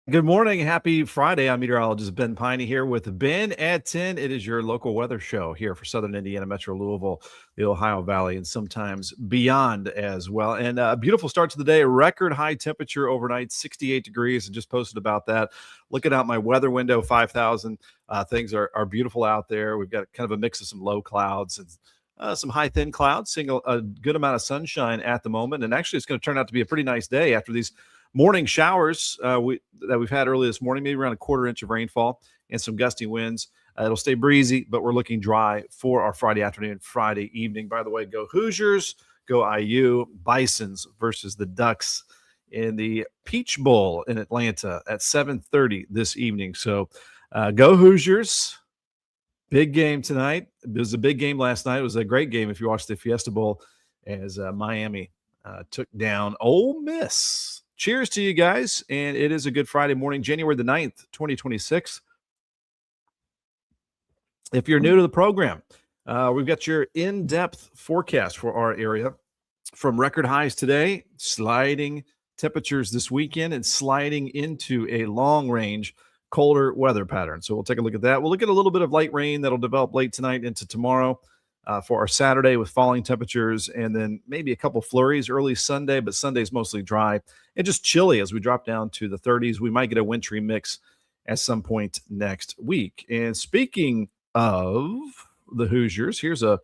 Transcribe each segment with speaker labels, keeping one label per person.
Speaker 1: Good morning. Happy Friday. I'm meteorologist Ben Peine here with Ben at 10. It is your local weather show here for Southern Indiana, Metro Louisville, the Ohio Valley, and sometimes beyond as well. And a beautiful start to the day. Record high temperature overnight, 68 degrees. I just posted about that. Looking out my weather window, 5,000. Things are beautiful out there. We've got kind of a mix of some low clouds and some high thin clouds, seeing a good amount of sunshine at the moment. And actually, it's going to turn out to be a pretty nice day after these morning showers that we've had early this morning, maybe around a quarter inch of rainfall and some gusty winds. It'll stay breezy, but we're looking dry for our Friday afternoon, Friday evening. By the way, go Hoosiers, go IU, Bisons versus the Ducks in the Peach Bowl in Atlanta at 7:30 this evening. So go Hoosiers. Big game tonight. It was a big game last night. It was a great game if you watched the Fiesta Bowl as Miami took down Ole Miss. Cheers to you guys, and it is a good Friday morning, January the 9th, 2026. If you're new to the program, we've got your in-depth forecast for our area from record highs today, sliding temperatures this weekend, and sliding into a long-range colder weather pattern. So we'll take a look at that. We'll look at a little bit of light rain that'll develop late tonight into tomorrow. For our Saturday with falling temperatures, and then maybe a couple flurries early Sunday, but Sunday's mostly dry and just chilly as we drop down to the 30s. We might get a wintry mix at some point next week. And speaking of the Hoosiers, here's a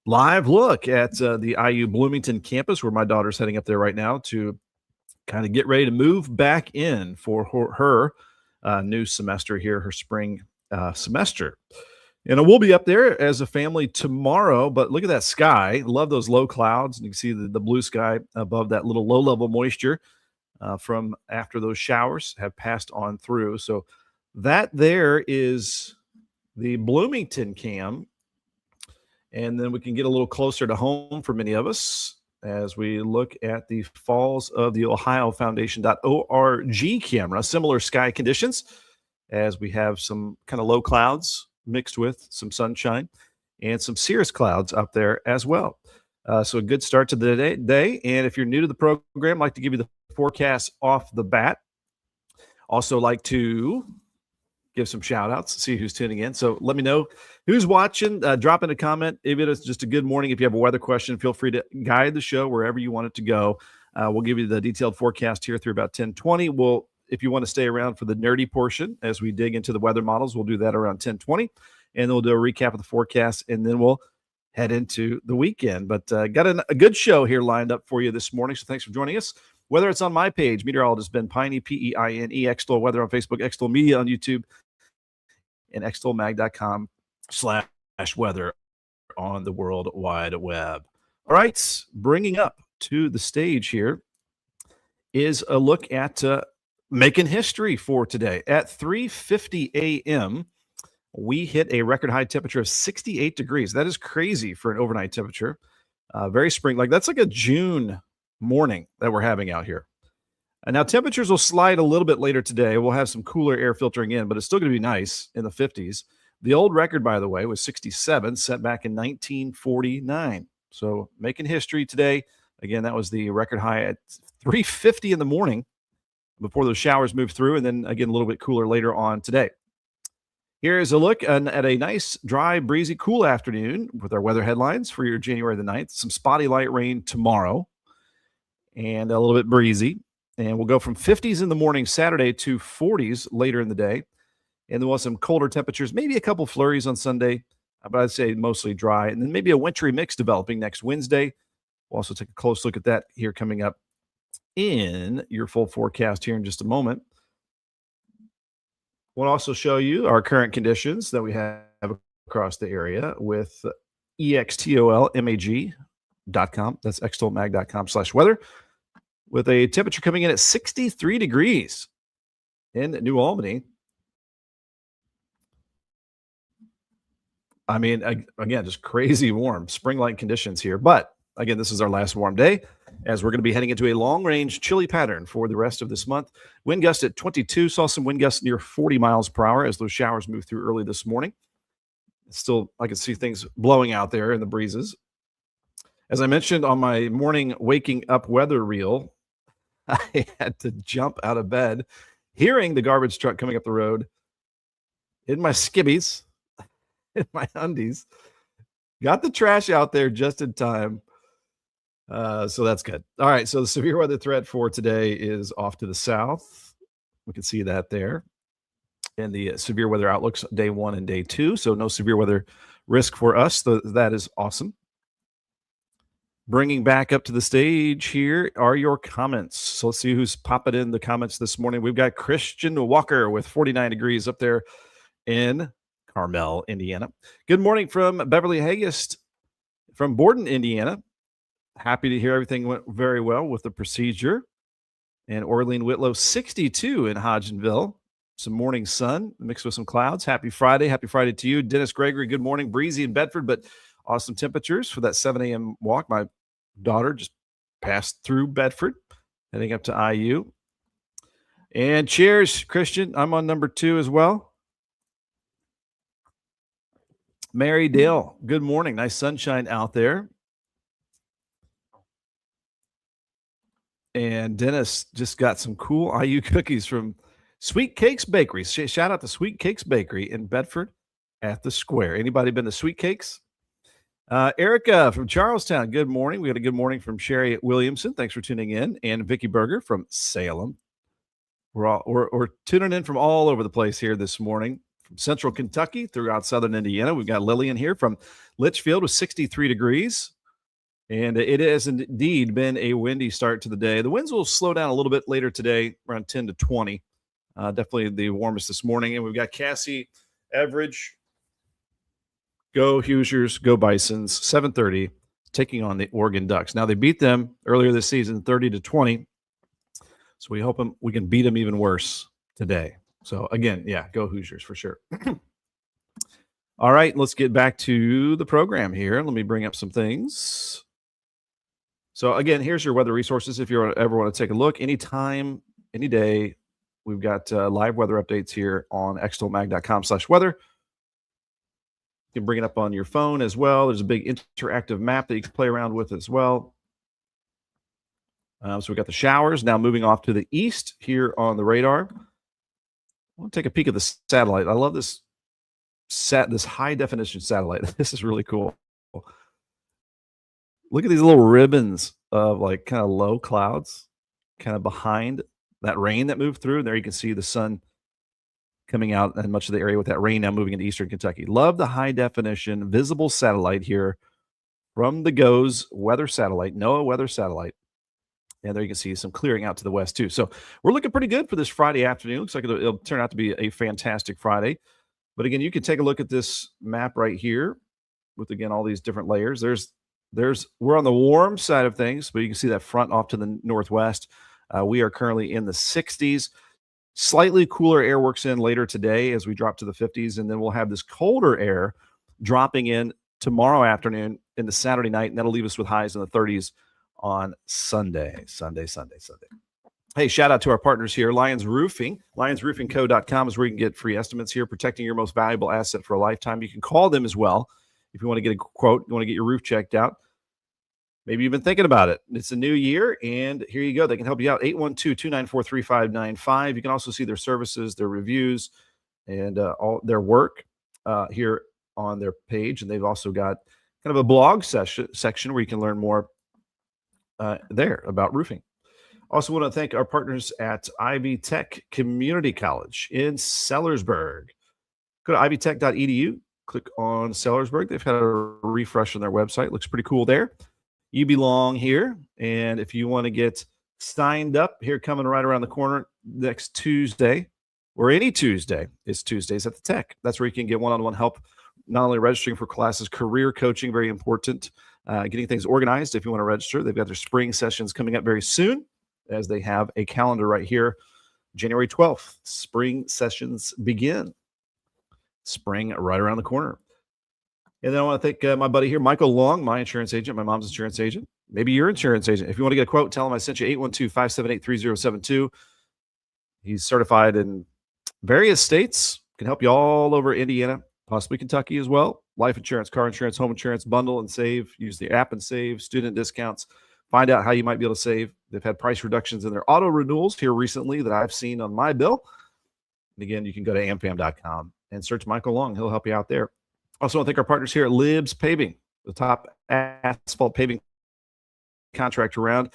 Speaker 1: live look at the IU Bloomington campus where my daughter's heading up there right now to kind of get ready to move back in for her new semester here, her spring semester. And we'll be up there as a family tomorrow, but look at that sky. Love those low clouds. And you can see the blue sky above that little low-level moisture from after those showers have passed on through. So that there is the Bloomington cam. And then we can get a little closer to home for many of us as we look at the Falls of the Ohio Foundation.org camera. Similar sky conditions as we have some kind of low clouds mixed with some sunshine and some cirrus clouds up there as well. So a good start to the day. And if you're new to the program, I'd like to give you the forecast off the bat. Also like to give some shout outs, see who's tuning in. So let me know who's watching. Drop in a comment. If it is just a good morning, if you have a weather question, feel free to guide the show wherever you want it to go. We'll give you the detailed forecast here through about 10:20. If you want to stay around for the nerdy portion as we dig into the weather models, we'll do that around 10:20, and then we'll do a recap of the forecast, and then we'll head into the weekend. But got a good show here lined up for you this morning, so thanks for joining us. Whether it's on my page, Meteorologist Ben Peine, Peine, Extol Weather on Facebook, Extol Media on YouTube, and extolmag.com/weather on the World Wide Web. All right, bringing up to the stage here is a look at making history for today. At 3:50 a.m., we hit a record high temperature of 68 degrees. That is crazy for an overnight temperature. Very spring, that's like a June morning that we're having out here. And now temperatures will slide a little bit later today. We'll have some cooler air filtering in, but it's still going to be nice in the 50s. The old record, by the way, was 67, set back in 1949. So making history today. Again, that was the record high at 3:50 in the morning before those showers move through, and then again a little bit cooler later on today. Here is a look at a nice, dry, breezy, cool afternoon with our weather headlines for your January the 9th. Some spotty light rain tomorrow and a little bit breezy. And we'll go from 50s in the morning Saturday to 40s later in the day. And then we'll have some colder temperatures, maybe a couple flurries on Sunday, but I'd say mostly dry. And then maybe a wintry mix developing next Wednesday. We'll also take a close look at that here coming up in your full forecast here in just a moment. We'll also show you our current conditions that we have across the area with extolmag.com. That's extolmag.com/weather with a temperature coming in at 63 degrees in New Albany. I mean, again, just crazy warm, spring-like conditions here. But again, this is our last warm day as we're going to be heading into a long-range chilly pattern for the rest of this month. Wind gust at 22, saw some wind gusts near 40 miles per hour as those showers moved through early this morning. Still, I can see things blowing out there in the breezes. As I mentioned on my morning waking up weather reel, I had to jump out of bed hearing the garbage truck coming up the road in my skibbies, in my undies. Got the trash out there just in time. So that's good. All right. So the severe weather threat for today is off to the south. We can see that there. And the severe weather outlooks day 1 and day 2. So no severe weather risk for us. So that is awesome. Bringing back up to the stage here are your comments. So let's see who's popping in the comments this morning. We've got Christian Walker with 49 degrees up there in Carmel, Indiana. Good morning from Beverly Haggist from Borden, Indiana. Happy to hear everything went very well with the procedure. And Orlean Whitlow, 62 in Hodgenville. Some morning sun mixed with some clouds. Happy Friday. Happy Friday to you. Dennis Gregory, good morning. Breezy in Bedford, but awesome temperatures for that 7 a.m. walk. My daughter just passed through Bedford, heading up to IU. And cheers, Christian. I'm on number 2 as well. Mary Dale, good morning. Nice sunshine out there. And Dennis just got some cool IU cookies from Sweet Cakes Bakery. Shout out to Sweet Cakes Bakery in Bedford at the Square. Anybody been to Sweet Cakes? Erica from Charlestown, good morning. We got a good morning from Sherry Williamson. Thanks for tuning in. And Vicky Berger from Salem. We're tuning in from all over the place here this morning, from central Kentucky throughout southern Indiana. We've got Lillian here from Litchfield with 63 degrees. And it has indeed been a windy start to the day. The winds will slow down a little bit later today, around 10 to 20. Definitely the warmest this morning. And we've got Cassie Everidge. Go Hoosiers, go Bisons, 7:30, taking on the Oregon Ducks. Now, they beat them earlier this season, 30 to 20. So we hope we can beat them even worse today. So, again, yeah, go Hoosiers for sure. All right, let's get back to the program here. Let me bring up some things. So, again, here's your weather resources if you ever want to take a look. Anytime, any day, we've got live weather updates here on extolmag.com/weather. You can bring it up on your phone as well. There's a big interactive map that you can play around with as well. So we've got the showers now moving off to the east here on the radar. I want to take a peek at the satellite. I love this high definition satellite. This is really cool. Look at these little ribbons of like kind of low clouds kind of behind that rain that moved through. And there you can see the sun coming out in much of the area with that rain now moving into eastern Kentucky. Love the high definition visible satellite here from the GOES weather satellite, NOAA weather satellite. And there you can see some clearing out to the west too. So we're looking pretty good for this Friday afternoon. Looks like it'll turn out to be a fantastic Friday. But again, you can take a look at this map right here with, again, all these different layers. We're on the warm side of things, but you can see that front off to the northwest. We are currently in the 60s. Slightly cooler air works in later today as we drop to the 50s, and then we'll have this colder air dropping in tomorrow afternoon into Saturday night, and that'll leave us with highs in the 30s on Sunday. Hey, shout out to our partners here, Lions Roofing. LionsRoofingCo.com is where you can get free estimates here, protecting your most valuable asset for a lifetime. You can call them as well if you want to get a quote, you want to get your roof checked out. Maybe you've been thinking about it. It's a new year, and here you go. They can help you out, 812-294-3595. You can also see their services, their reviews, and all their work here on their page. And they've also got kind of a blog section where you can learn more there about roofing. Also want to thank our partners at Ivy Tech Community College in Sellersburg. Go to ivytech.edu, click on Sellersburg. They've had a refresh on their website. Looks pretty cool there. You belong here. And if you want to get signed up, here coming right around the corner next Tuesday, or any Tuesday, it's Tuesdays at the Tech. That's where you can get one-on-one help, not only registering for classes, career coaching, very important, getting things organized if you want to register. They've got their spring sessions coming up very soon, as they have a calendar right here. January 12th, spring sessions begin. Spring right around the corner. And then I want to thank my buddy here, Michael Long, my insurance agent, my mom's insurance agent. Maybe your insurance agent. If you want to get a quote, tell him I sent you, 812-578-3072. He's certified in various states, can help you all over Indiana, possibly Kentucky as well. Life insurance, car insurance, home insurance, bundle and save. Use the app and save, student discounts, Find out how you might be able to save. They've had price reductions in their auto renewals here recently that I've seen on my bill. And again, you can go to ampam.com and search Michael Long. He'll help you out there. Also, I want to thank our partners here at Libs Paving, the top asphalt paving contractor around.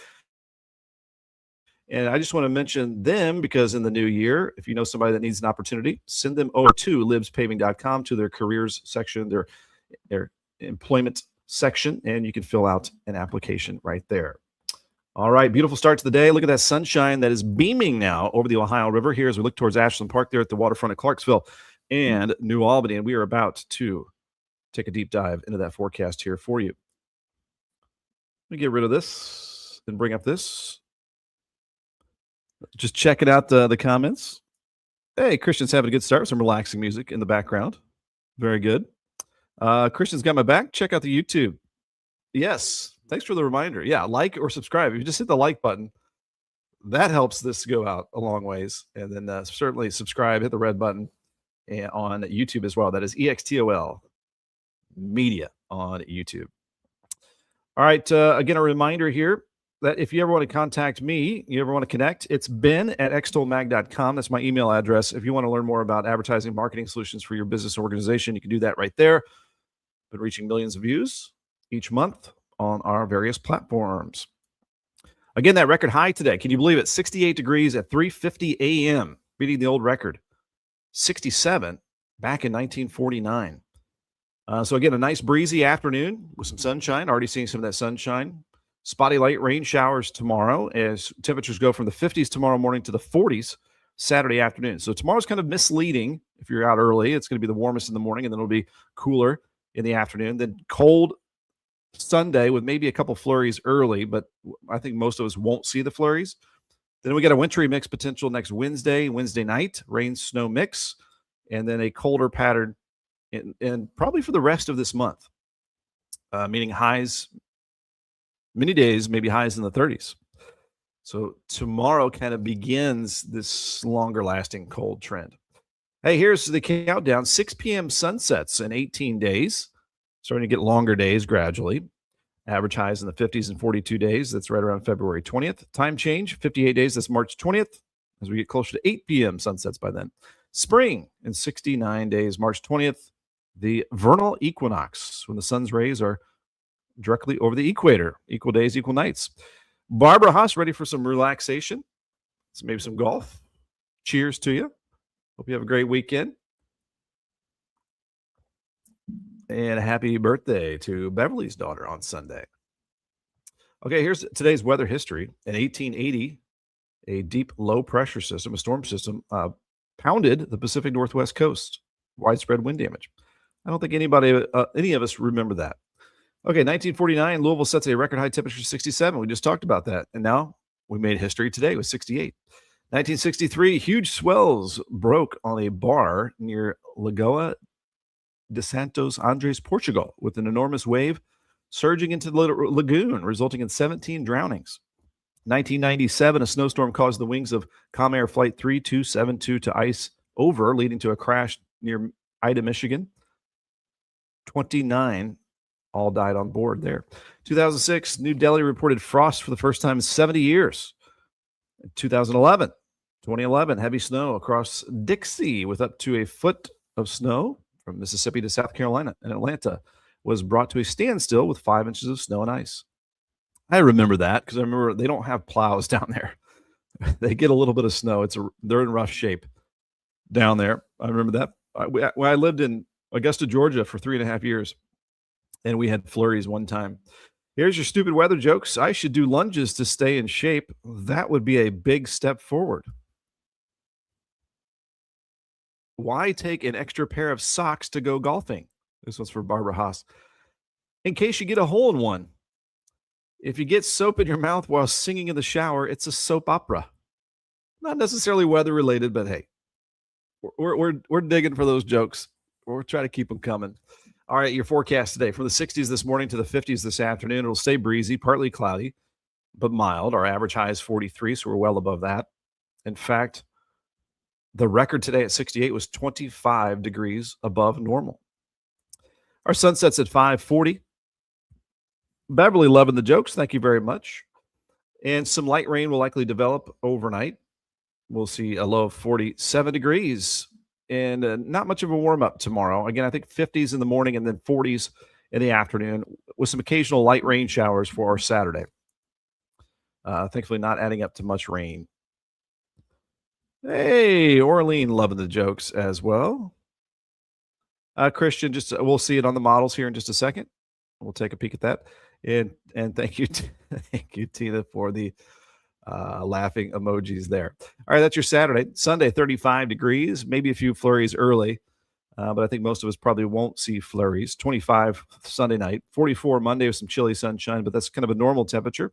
Speaker 1: And I just want to mention them because in the new year, if you know somebody that needs an opportunity, send them over to libspaving.com to their careers section, their employment section, and you can fill out an application right there. All right, beautiful start to the day. Look at that sunshine that is beaming now over the Ohio River here as we look towards Ashland Park there at the waterfront of Clarksville and New Albany. And we are about to take a deep dive into that forecast here for you. Let me get rid of this and bring up this. Just checking out the comments. Hey, Christian's having a good start with some relaxing music in the background. Very good. Christian's got my back. Check out the YouTube. Yes. Thanks for the reminder. Yeah, like or subscribe. If you just hit the like button, that helps this go out a long ways. And then certainly subscribe, hit the red button on YouTube as well. That is EXTOL Media on YouTube. All right. Again, a reminder here that if you ever want to contact me, you ever want to connect, it's ben@extolmag.com. That's my email address. If you want to learn more about advertising, marketing solutions for your business or organization, you can do that right there. Been reaching millions of views each month on our various platforms. Again, that record high today. Can you believe it? 68 degrees at 3:50 a.m., beating the old record. 67 back in 1949. So again, a nice breezy afternoon with some sunshine. Already seeing some of that sunshine. Spotty light rain showers tomorrow as temperatures go from the 50s tomorrow morning to the 40s Saturday afternoon. So tomorrow's kind of misleading. If you're out early, it's going to be the warmest in the morning, and then it'll be cooler in the afternoon. Then cold Sunday with maybe a couple flurries early, but I think most of us won't see the flurries. Then we got a wintry mix potential next Wednesday night, rain, snow mix, and then a colder pattern and probably for the rest of this month, meaning highs, many days, maybe highs in the 30s. So tomorrow kind of begins this longer lasting cold trend. Hey, here's the countdown. 6 p.m. sunsets in 18 days. Starting to get longer days gradually. Average highs in the 50s and 42 days. That's right around February 20th. Time change, 58 days. That's March 20th. As we get closer to 8 p.m. sunsets by then. Spring in 69 days, March 20th. The vernal equinox, when the sun's rays are directly over the equator. Equal days, equal nights. Barbara Haas, ready for some relaxation? So maybe some golf. Cheers to you. Hope you have a great weekend. And a happy birthday to Beverly's daughter on Sunday. Okay, here's today's weather history. In 1880, a deep low pressure system, a storm system, pounded the Pacific Northwest coast. Widespread wind damage. I don't think any of us remember that. Okay, 1949, Louisville sets a record high temperature of 67. We just talked about that. And now we made history today with 68. 1963, huge swells broke on a bar near Lagoa de Santos Andres, Portugal, with an enormous wave surging into the lagoon, resulting in 17 drownings. 1997, a snowstorm caused the wings of Comair Flight 3272 to ice over, leading to a crash near Ida, Michigan. 29 all died on board there. 2006, New Delhi reported frost for the first time in 70 years. 2011, heavy snow across Dixie with up to a foot of snow from Mississippi to South Carolina, and Atlanta was brought to a standstill with 5 inches of snow and ice. I remember that because I remember they don't have plows down there. They get a little bit of snow. They're in rough shape down there. I remember that. When I lived in Augusta, Georgia for 3.5 years, and we had flurries one time. Here's your stupid weather jokes. I should do lunges to stay in shape. That would be a big step forward. Why take an extra pair of socks to go golfing? This one's for Barbara Haas. In case you get a hole in one. If you get soap in your mouth while singing in the shower, it's a soap opera. Not necessarily weather related, but hey, we're digging for those jokes. We'll try to keep them coming. All right, your forecast today from the 60s this morning to the 50s this afternoon. It'll stay breezy, partly cloudy, but mild. Our average high is 43, so we're well above that. In fact, the record today at 68 was 25 degrees above normal. Our sunset's at 5:40. Beverly loving the jokes. Thank you very much. And some light rain will likely develop overnight. We'll see a low of 47 degrees and not much of a warm up tomorrow. Again, I think 50s in the morning and then 40s in the afternoon with some occasional light rain showers for our Saturday. Thankfully, not adding up to much rain. Hey, Orlean loving the jokes as well. Christian, just we'll see it on the models here in just a second. We'll take a peek at that. And thank you, thank you, Tina, for the laughing emojis there. All right, that's your Saturday. Sunday, 35 degrees, maybe a few flurries early, but I think most of us probably won't see flurries. 25 Sunday night, 44 Monday with some chilly sunshine, but that's kind of a normal temperature.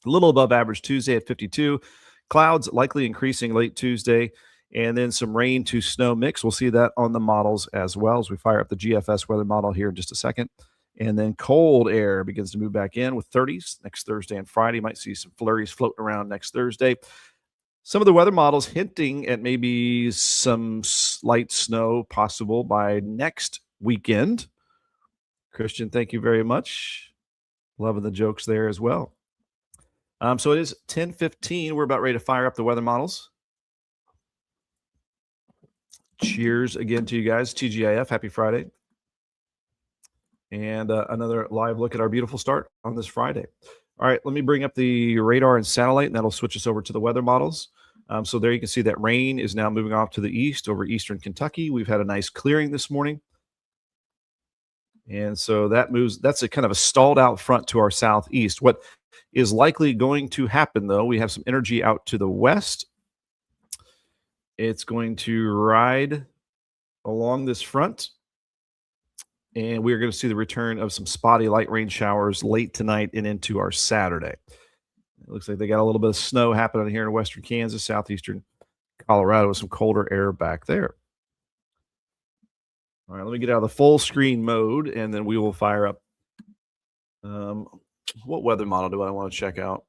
Speaker 1: A little above average Tuesday at 52. Clouds likely increasing late Tuesday, and then some rain to snow mix. We'll see that on the models as well as we fire up the GFS weather model here in just a second. And then cold air begins to move back in with 30s next Thursday and Friday. Might see some flurries floating around next Thursday. Some of the weather models hinting at maybe some slight snow possible by next weekend. Christian, thank you very much. Loving the jokes there as well. So it is 10:15. We're about ready to fire up the weather models. Cheers again to you guys. TGIF, happy Friday. And another live look at our beautiful start on this Friday. All right, let me bring up the radar and satellite, and that'll switch us over to the weather models. So there you can see that rain is now moving off to the east over eastern Kentucky. We've had a nice clearing this morning. And so that moves, that's a kind of a stalled out front to our southeast. What is likely going to happen, though, we have some energy out to the west. It's going to ride along this front, and we're going to see the return of some spotty light rain showers late tonight and into our Saturday. It looks like they got a little bit of snow happening here in western Kansas, southeastern Colorado, with some colder air back there. All right, let me get out of the full screen mode, and then we will fire up. What weather model do I want to check out?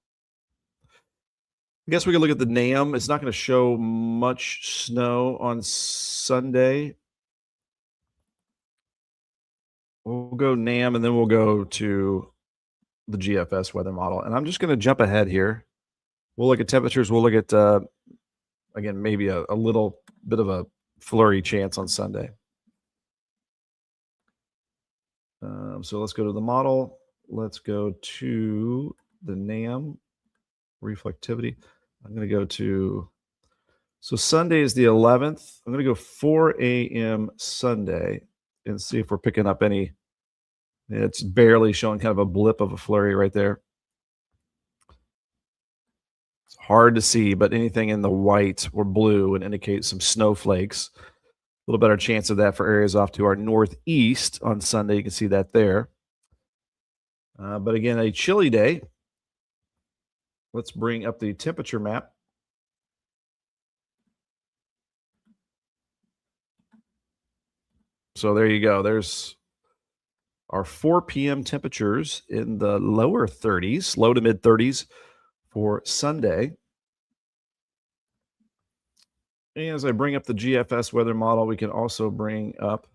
Speaker 1: I guess we can look at the NAM. It's not going to show much snow on Sunday. We'll go NAM, and then we'll go to the GFS weather model. And I'm just going to jump ahead here. We'll look at temperatures. We'll look at, again, maybe a little bit of a flurry chance on Sunday. So let's go to the model. Let's go to the NAM reflectivity. I'm going to go to, so Sunday is the 11th. I'm going to go 4 a.m. Sunday and see if we're picking up any. It's barely showing kind of a blip of a flurry right there. It's hard to see, but anything in the white or blue would indicate some snowflakes. A little better chance of that for areas off to our northeast on Sunday. You can see that there. But again, a chilly day. Let's bring up the temperature map. So there you go. There's our 4 p.m. temperatures in the lower 30s, low to mid 30s for Sunday. And as I bring up the GFS weather model, we can also bring up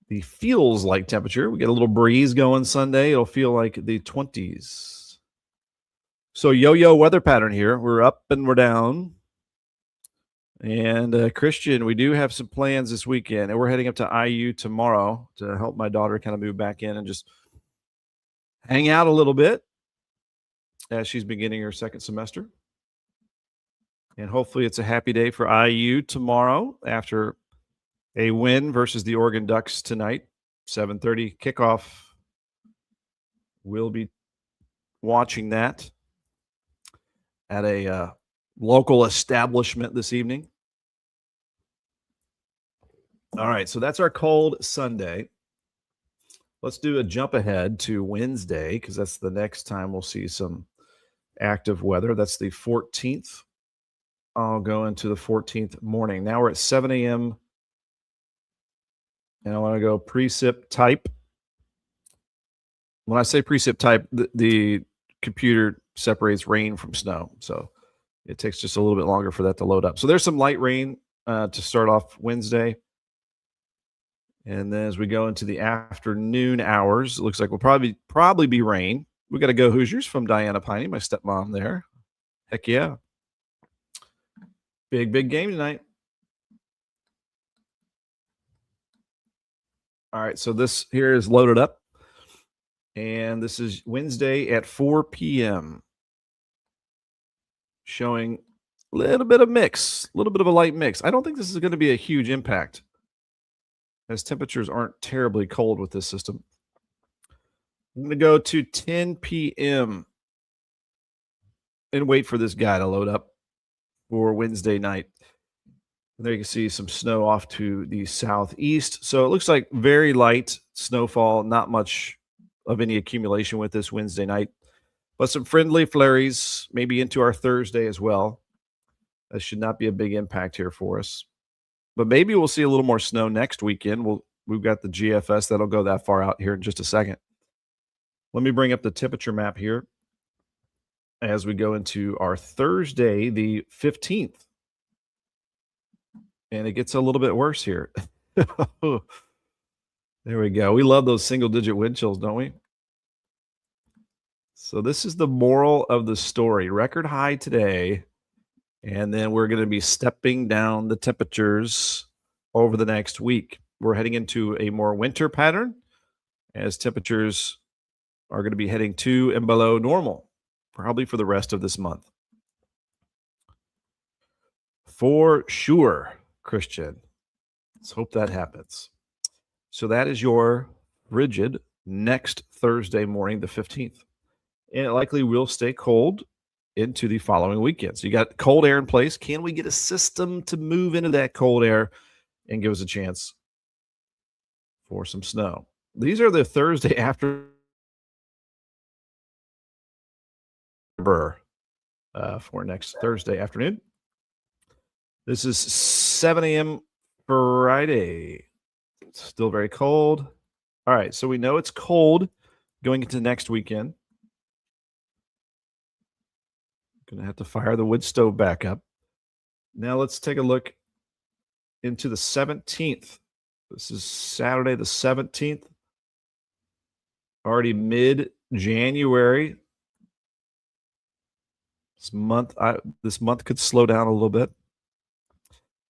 Speaker 1: the feels like temperature. We get a little breeze going Sunday. It'll feel like the 20s. So yo-yo weather pattern here. We're up and we're down. And Christian, we do have some plans this weekend, and we're heading up to IU tomorrow to help my daughter kind of move back in and just hang out a little bit as she's beginning her second semester. And hopefully it's a happy day for IU tomorrow after a win versus the Oregon Ducks tonight, 7:30 kickoff. We'll be watching that at a local establishment this evening. All right, so that's our cold Sunday. Let's do a jump ahead to Wednesday because that's the next time we'll see some active weather. That's the 14th. I'll go into the 14th morning. Now we're at 7 a.m. and I want to go precip type. When I say precip type, the computer separates rain from snow. So it takes just a little bit longer for that to load up. So there's some light rain to start off Wednesday. And then as we go into the afternoon hours, it looks like we'll probably be rain. We got to go Hoosiers from Diana Peine, my stepmom there. Heck yeah. Big game tonight. All right, so this here is loaded up. And this is Wednesday at 4 p.m. Showing a little bit of mix, a little bit of a light mix. I don't think this is going to be a huge impact as temperatures aren't terribly cold with this system. I'm going to go to 10 p.m. and wait for this guy to load up for Wednesday night. And there you can see some snow off to the southeast. So it looks like very light snowfall, not much of any accumulation with this Wednesday night, but some friendly flurries, maybe into our Thursday as well. That should not be a big impact here for us. But maybe we'll see a little more snow next weekend. We've got the GFS that'll go that far out here in just a second. Let me bring up the temperature map here as we go into our Thursday, the 15th. And it gets a little bit worse here. There we go. We love those single-digit wind chills, don't we? So this is the moral of the story. Record high today, and then we're going to be stepping down the temperatures over the next week. We're heading into a more winter pattern as temperatures are going to be heading to and below normal, probably for the rest of this month. For sure, Christian. Let's hope that happens. So that is your rigid next Thursday morning, the 15th. And it likely will stay cold into the following weekend. So you got cold air in place. Can we get a system to move into that cold air and give us a chance for some snow? These are the Thursday after for next Thursday afternoon. This is 7 a.m. Friday. It's still very cold. All right, so we know it's cold going into next weekend. Going to have to fire the wood stove back up. Now let's take a look into the 17th. This is Saturday the 17th. Already mid-January. This month could slow down a little bit.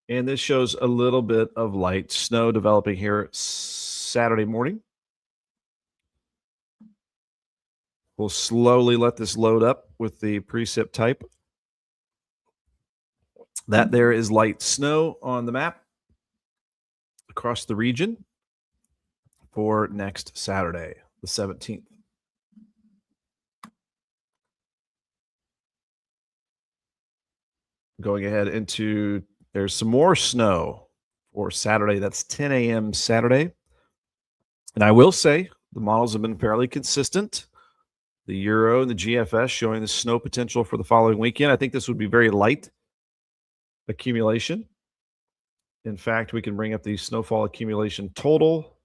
Speaker 1: And this shows a little bit of light snow developing here Saturday morning. We'll slowly let this load up with the precip type. That there is light snow on the map across the region for next Saturday, the 17th. Going ahead into, there's some more snow for Saturday. That's 10 a.m. Saturday. And I will say the models have been fairly consistent. The Euro and the GFS showing the snow potential for the following weekend. I think this would be very light accumulation. In fact, we can bring up the snowfall accumulation total.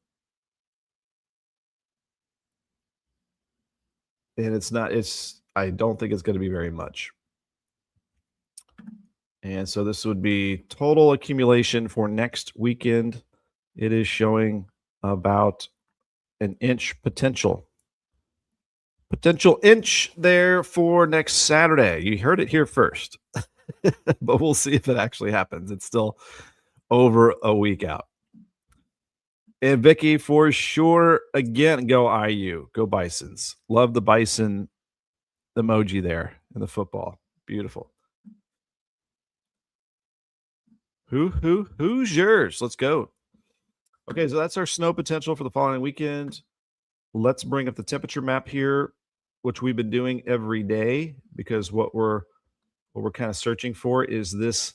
Speaker 1: And I don't think it's going to be very much. And so this would be total accumulation for next weekend. It is showing about an inch potential. Potential inch there for next Saturday. You heard it here first. But we'll see if it actually happens. It's still over a week out. And Vicky, for sure, again, go IU. Go Bisons. Love the Bison emoji there in the football. Beautiful. Who's yours? Let's go. Okay, so that's our snow potential for the following weekend. Let's bring up the temperature map here, which we've been doing every day because what we're kind of searching for is this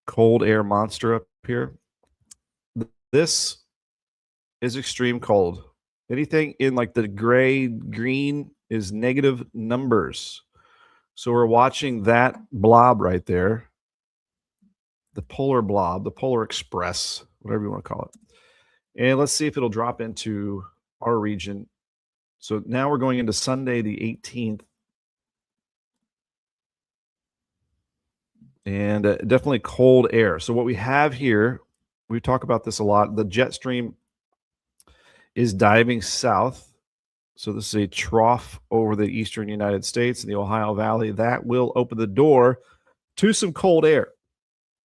Speaker 1: cold air monster up here. This is extreme cold. Anything in like the gray, green is negative numbers. So we're watching that blob right there. The polar blob, the polar express, whatever you want to call it. And let's see if it'll drop into our region. So now we're going into Sunday, the 18th. And definitely cold air. So what we have here We talk about this a lot. The jet stream is diving south. So this is a trough over the eastern United States and the Ohio Valley. That will open the door to some cold air.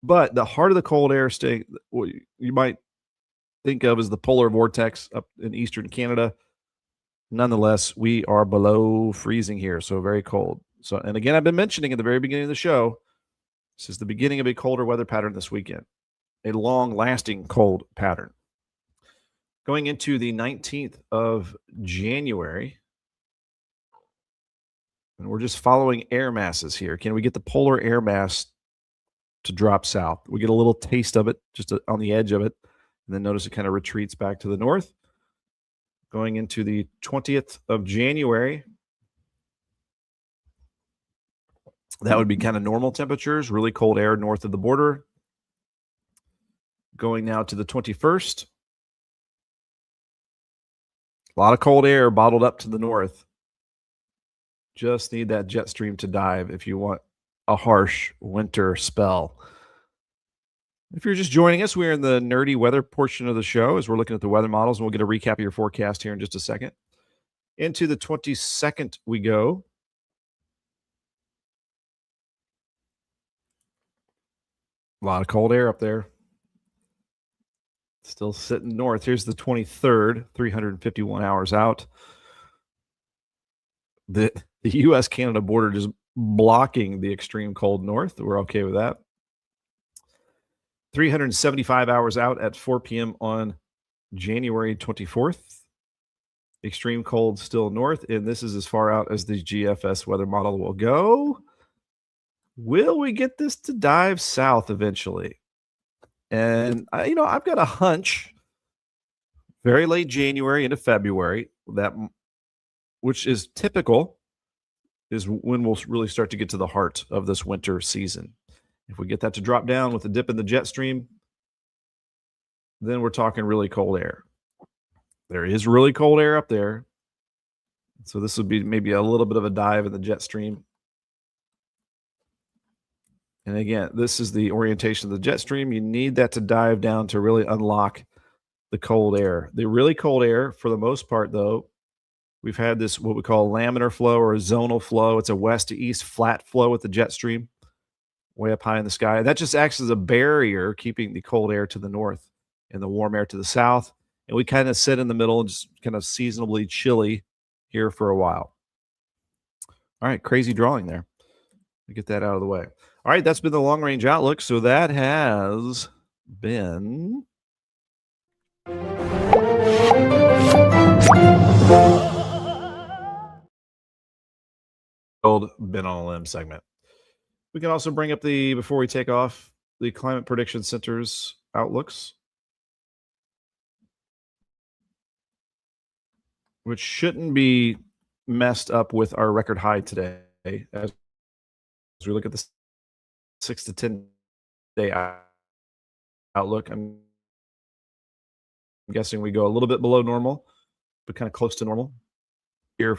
Speaker 1: But the heart of the cold air what you might think of as the polar vortex up in eastern Canada. Nonetheless, we are below freezing here, so very cold. So, and again, I've been mentioning at the very beginning of the show, this is the beginning of a colder weather pattern this weekend, a long-lasting cold pattern. Going into the 19th of January, and we're just following air masses here. Can we get the polar air mass to drop south? We get a little taste of it just on the edge of it, and then notice it kind of retreats back to the north. Going into the 20th of January, that would be kind of normal temperatures, really cold air north of the border. Going now to the 21st, a lot of cold air bottled up to the north. Just need that jet stream to dive if you want a harsh winter spell. If you're just joining us, we're in the nerdy weather portion of the show as we're looking at the weather models, and we'll get a recap of your forecast here in just a second. Into the 22nd we go. A lot of cold air up there. Still sitting north. Here's the 23rd, 351 hours out. The U.S.-Canada border just blocking the extreme cold north. We're okay with that. 375 hours out at 4 p.m. on January 24th. Extreme cold still north, and this is as far out as the GFS weather model will go. Will we get this to dive south eventually? And, I've got a hunch, very late January into February, which is typical, is when we'll really start to get to the heart of this winter season. If we get that to drop down with a dip in the jet stream, then we're talking really cold air. There is really cold air up there. So this would be maybe a little bit of a dive in the jet stream. And again, this is the orientation of the jet stream. You need that to dive down to really unlock the cold air. The really cold air, for the most part, though, we've had this what we call laminar flow or a zonal flow. It's a west to east flat flow with the jet stream way up high in the sky. That just acts as a barrier, keeping the cold air to the north and the warm air to the south. And we kind of sit in the middle and just kind of seasonably chilly here for a while. All right, crazy drawing there. We get that out of the way. All right, that's been the long range outlook. So that has been old Ben on a Limb segment. We can also bring up before we take off, the Climate Prediction Center's outlooks, which shouldn't be messed up with our record high today as we look at the 6 to 10 day outlook. I'm guessing we go a little bit below normal, but kind of close to normal. Here, a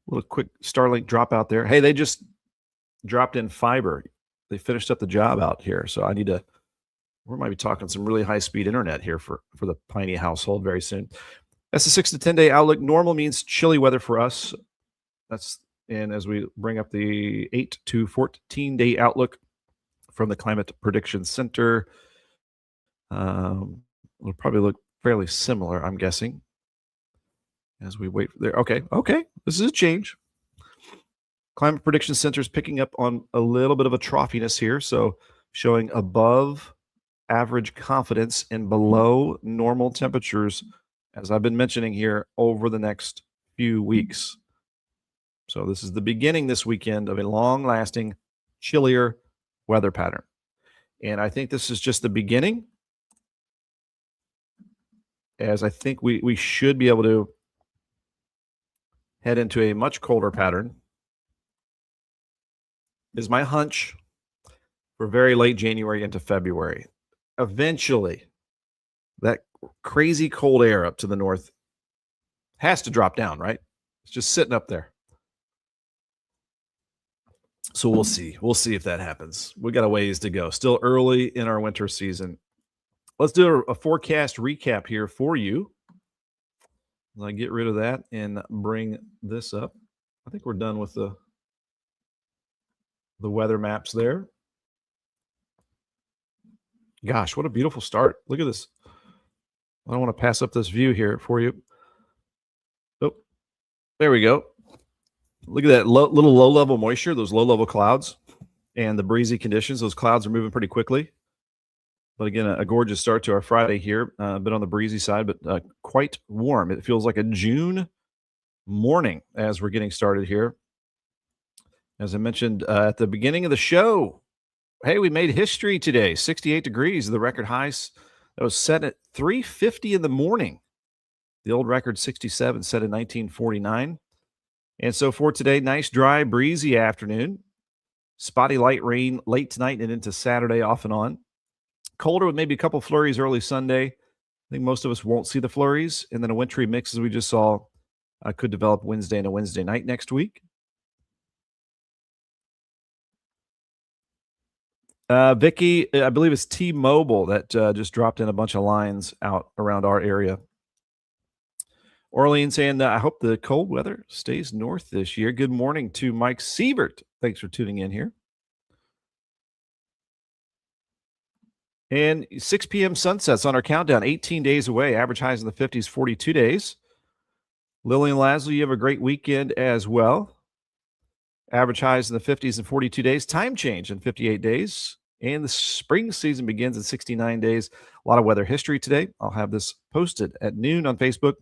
Speaker 1: little quick Starlink drop out there. Hey, they just dropped in fiber. They finished up the job out here. So we might be talking some really high-speed internet here for the Peine household very soon. That's the 6 to 10 day outlook. Normal means chilly weather for us. And as we bring up the 8 to 14 day outlook from the Climate Prediction Center, it'll probably look fairly similar, I'm guessing, as we wait for there. Okay. This is a change. Climate Prediction Center is picking up on a little bit of a troughiness here. So showing above average confidence and below normal temperatures, as I've been mentioning here, over the next few weeks. So this is the beginning this weekend of a long-lasting, chillier weather pattern. And I think this is just the beginning, as I think we should be able to head into a much colder pattern, is my hunch, for very late January into February. Eventually, that crazy cold air up to the north has to drop down, right? It's just sitting up there. So we'll see. We'll see if that happens. We got a ways to go. Still early in our winter season. Let's do a forecast recap here for you. I get rid of that and bring this up. I think we're done with the weather maps there. Gosh, what a beautiful start. Look at this. I don't want to pass up this view here for you. Oh, there we go. Look at that little low-level moisture, those low-level clouds, and the breezy conditions. Those clouds are moving pretty quickly. But again, a gorgeous start to our Friday here. A bit on the breezy side, but quite warm. It feels like a June morning as we're getting started here. As I mentioned at the beginning of the show, hey, we made history today. 68 degrees, the record high that was set at 3:50 in the morning. The old record 67 set in 1949. And so for today, nice, dry, breezy afternoon. Spotty light rain late tonight and into Saturday off and on. Colder with maybe a couple flurries early Sunday. I think most of us won't see the flurries. And then a wintry mix, as we just saw, could develop Wednesday and a Wednesday night next week. Vicky, I believe it's T-Mobile that just dropped in a bunch of lines out around our area. Orleans saying, I hope the cold weather stays north this year. Good morning to Mike Sievert. Thanks for tuning in here. And 6 p.m. sunsets on our countdown, 18 days away. Average highs in the 50s, 42 days. Lillian Laszlo, you have a great weekend as well. Average highs in the 50s and 42 days. Time change in 58 days. And the spring season begins in 69 days. A lot of weather history today. I'll have this posted at noon on Facebook.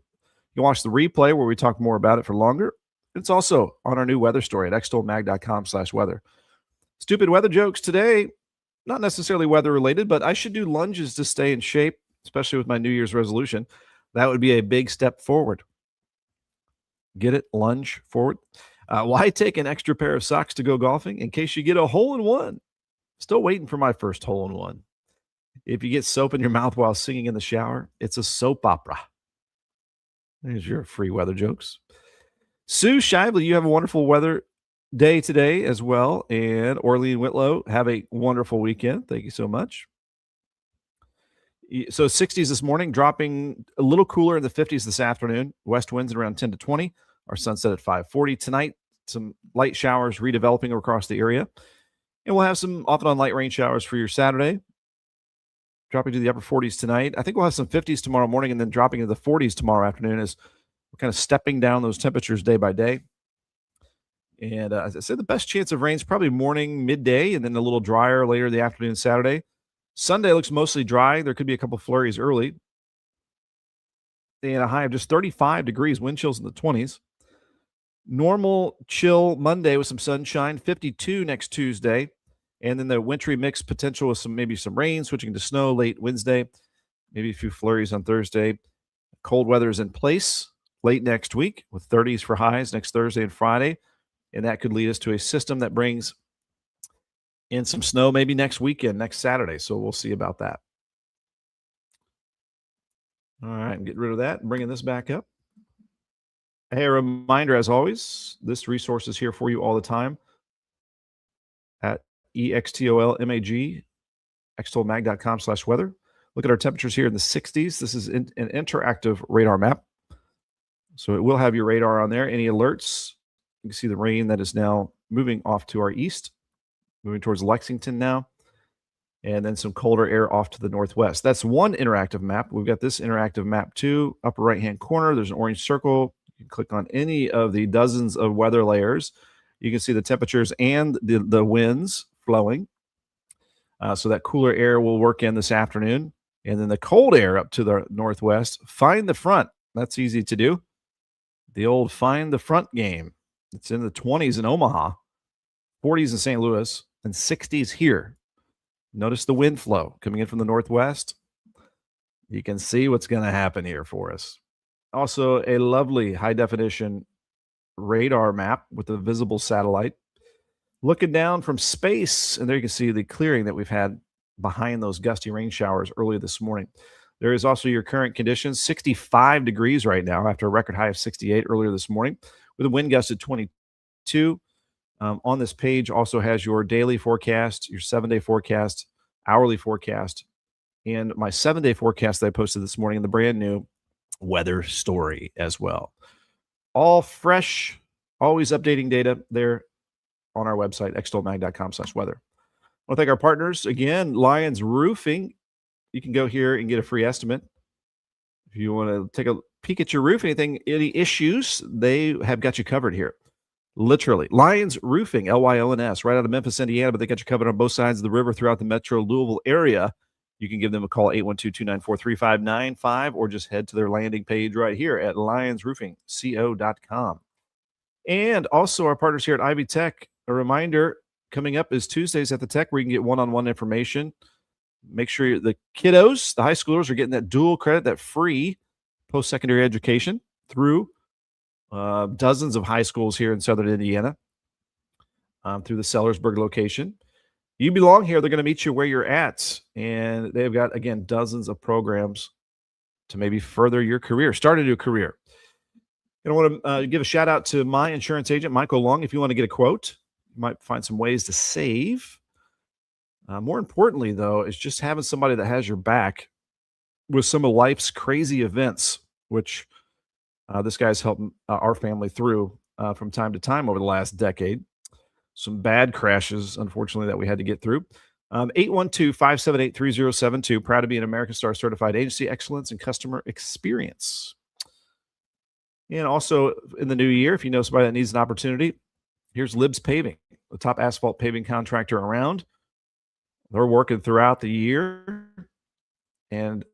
Speaker 1: You can watch the replay where we talk more about it for longer. It's also on our new weather story at extolmag.com/weather. Stupid weather jokes today. Not necessarily weather related, but I should do lunges to stay in shape, especially with my New Year's resolution. That would be a big step forward. Get it? Lunge forward. Why take an extra pair of socks to go golfing? In case you get a hole-in-one. Still waiting for my first hole-in-one. If you get soap in your mouth while singing in the shower, it's a soap opera. There's your free weather jokes. Sue Shively, you have a wonderful weather day today as well. And Orlean Whitlow, have a wonderful weekend. Thank you so much. So 60s this morning, dropping a little cooler in the 50s this afternoon. West winds at around 10 to 20. Our sunset at 5:40 tonight. Some light showers redeveloping across the area. And we'll have some off and on light rain showers for your Saturday. Dropping to the upper 40s tonight. I think we'll have some 50s tomorrow morning and then dropping into the 40s tomorrow afternoon as we're kind of stepping down those temperatures day by day. And as I said, the best chance of rain is probably morning, midday, and then a little drier later in the afternoon Saturday. Sunday looks mostly dry. There could be a couple flurries early. And a high of just 35 degrees, wind chills in the 20s. Normal chill Monday with some sunshine, 52 next Tuesday. And then the wintry mix potential with maybe some rain, switching to snow late Wednesday, maybe a few flurries on Thursday. Cold weather is in place late next week with 30s for highs next Thursday and Friday. And that could lead us to a system that brings in some snow maybe next weekend, next Saturday. So we'll see about that. All right, get rid of that and bringing this back up. Hey, a reminder, as always, this resource is here for you all the time at EXTOLMAG, extolmag.com/weather. Look at our temperatures here in the 60s. This is an interactive radar map. So it will have your radar on there. Any alerts, you can see the rain that is now moving off to our east, moving towards Lexington now, and then some colder air off to the northwest. That's one interactive map. We've got this interactive map too. Upper right-hand corner, there's an orange circle. You can click on any of the dozens of weather layers. You can see the temperatures and the winds flowing. So that cooler air will work in this afternoon. And then the cold air up to the northwest. Find the front. That's easy to do. The old find the front game. It's in the 20s in Omaha, 40s in St. Louis, and 60s here. Notice the wind flow coming in from the northwest. You can see what's going to happen here for us. Also, a lovely high-definition radar map with a visible satellite. Looking down from space, and there you can see the clearing that we've had behind those gusty rain showers earlier this morning. There is also your current conditions, 65 degrees right now after a record high of 68 earlier this morning with a wind gust at 22. On this page also has your daily forecast, your 7-day forecast, hourly forecast, and my 7-day forecast that I posted this morning, and the brand new weather story as well. All fresh, always updating data there on our website, extolmag.com/weather. I want to thank our partners again, Lions Roofing. You can go here and get a free estimate. If you want to take a peek at your roof, any issues, they have got you covered here. Literally. Lions Roofing, Lyons, right out of Memphis, Indiana, but they got you covered on both sides of the river throughout the metro Louisville area. You can give them a call, 812-294-3595, or just head to their landing page right here at lionsroofingco.com. And also our partners here at Ivy Tech, a reminder, coming up is Tuesdays at the Tech where you can get one-on-one information. Make sure the kiddos, the high schoolers, are getting that dual credit, that free post-secondary education through dozens of high schools here in Southern Indiana through the Sellersburg location. You belong here. They're going to meet you where you're at. And they've got, again, dozens of programs to maybe further your career, start a new career. And I want to give a shout out to my insurance agent, Michael Long. If you want to get a quote, you might find some ways to save. More importantly, though, is just having somebody that has your back with some of life's crazy events, which this guy's helped our family through from time to time over the last decade. Some bad crashes, unfortunately, that we had to get through. 812-578-3072. Proud to be an American Star certified agency, excellence, and customer experience. And also in the new year, if you know somebody that needs an opportunity, here's Libs Paving, the top asphalt paving contractor around. They're working throughout the year. And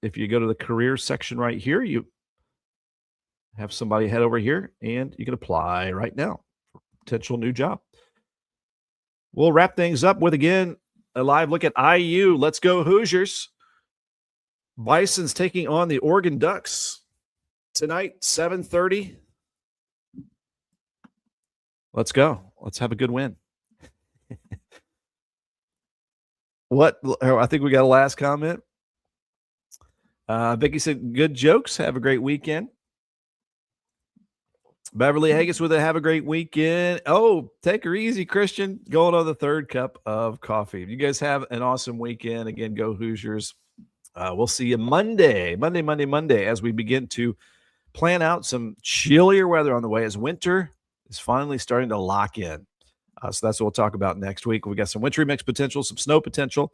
Speaker 1: if you go to the careers section right here, you have somebody head over here and you can apply right now for potential new job. We'll wrap things up with, again, a live look at IU. Let's go Hoosiers. Bison's taking on the Oregon Ducks tonight, 7:30. Let's go. Let's have a good win. I think we got a last comment. Vicky said, good jokes. Have a great weekend. Beverly Haggis with a have a great weekend. Oh, take her easy, Christian. Going on the third cup of coffee. You guys have an awesome weekend. Again, go Hoosiers. We'll see you Monday, as we begin to plan out some chillier weather on the way as winter is finally starting to lock in. So that's what we'll talk about next week. We got some wintry mix potential, some snow potential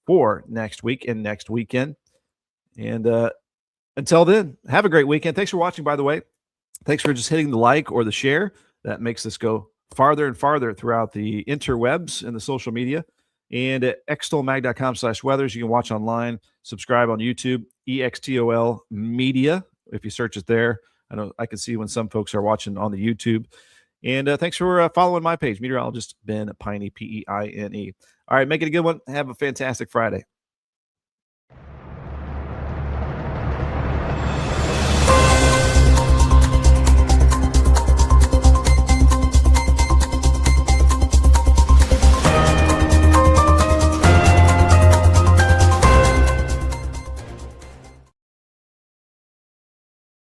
Speaker 1: for next week and next weekend. And until then, have a great weekend. Thanks for watching, by the way. Thanks for just hitting the like or the share. That makes us go farther and farther throughout the interwebs and the social media. And at extolmag.com/weathers, you can watch online, subscribe on YouTube, EXTOL Media. If you search it there, I know I can see when some folks are watching on the YouTube. And thanks for following my page, Meteorologist Ben Peine, Peine. All right, make it a good one. Have a fantastic Friday.